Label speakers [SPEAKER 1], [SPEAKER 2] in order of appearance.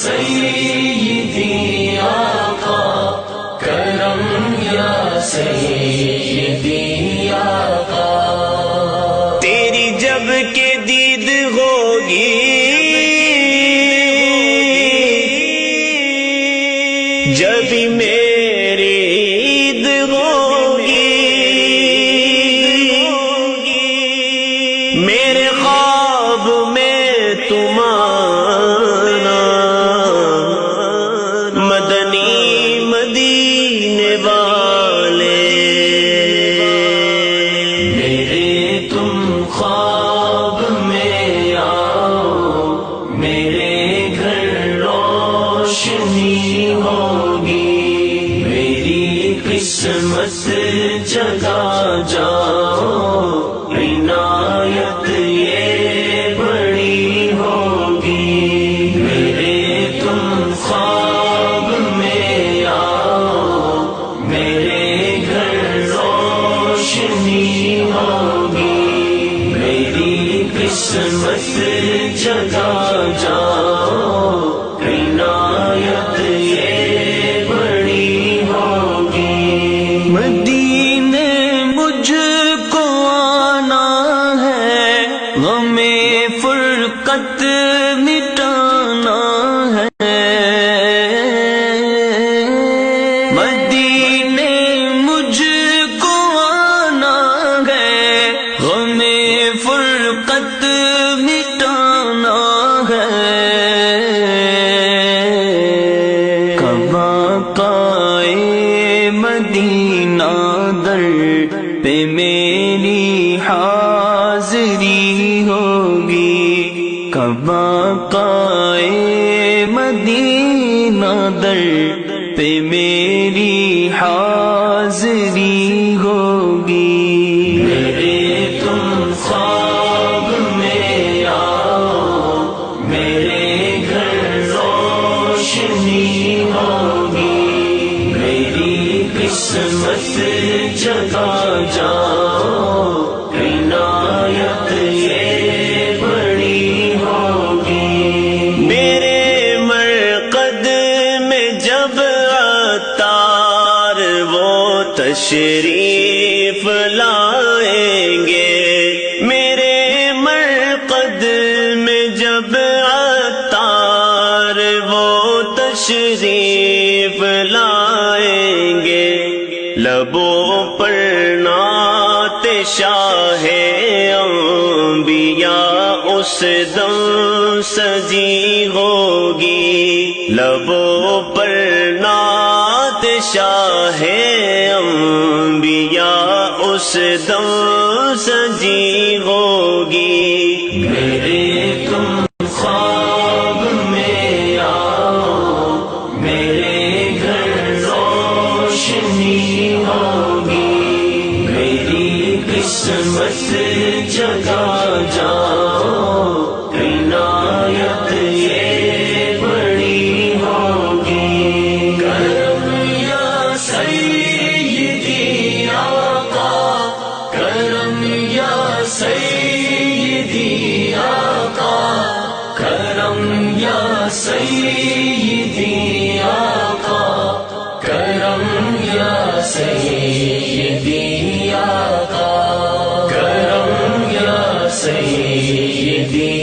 [SPEAKER 1] سیدی آقا، کرم یا سیدی آقا۔
[SPEAKER 2] تیری جب کہ دید ہوگی، جب میری عید ہوگی، میرے خواب میں تمہارا مدنی مدینے والے،
[SPEAKER 1] میرے تم خواب میں آؤ، میرے گھر روشنی ہوگی، میری قسمت جگا جاؤ، عنایت یہ بڑی ہوگی، میرے تم خواب میں آؤ، میرے گھر روشنی ہوگی، میری قسمت جگا جاؤ، عنایت یہ بڑی ہوگی۔
[SPEAKER 2] مدینے مجھ کو آنا ہے، غم فرقت مٹانا ہے، مدینے مجھ کو آنا ہے، غم فرقت مٹانا ہے، کب آقائے مدینہ در پہ میری حاضری ہوگی، کب آقائے مدینہ در پہ میری حاضری ہوگی،
[SPEAKER 1] میرے تم خواب میں آؤ، میرے گھر روشنی ہوگی، میری قسمت جگا جاؤ، عنایت یہ بڑی ہوگی،
[SPEAKER 2] میرے مرقد میں جب عطار وہ تشریف لائیں گے، میرے مرقد میں جب عطار وہ تشریف لائیں گے، لبوں پر نعت شاہ انبیاء اس دم سجی ہوگی، لبوں پر نعت شاہ انبیاء اس دم سجی ہوگی،
[SPEAKER 1] میرے تم خواب میں آؤ، میرے گھر روشنی ہوگی، میری قسمت جگا جاؤ، عنایت یہ بڑی ہوگی، کرم یا سیدی آقا، کرم یا سیدی آقا، کرم یا سیدی آقا، کرم یا سیدی آقا، کرم یا سیدی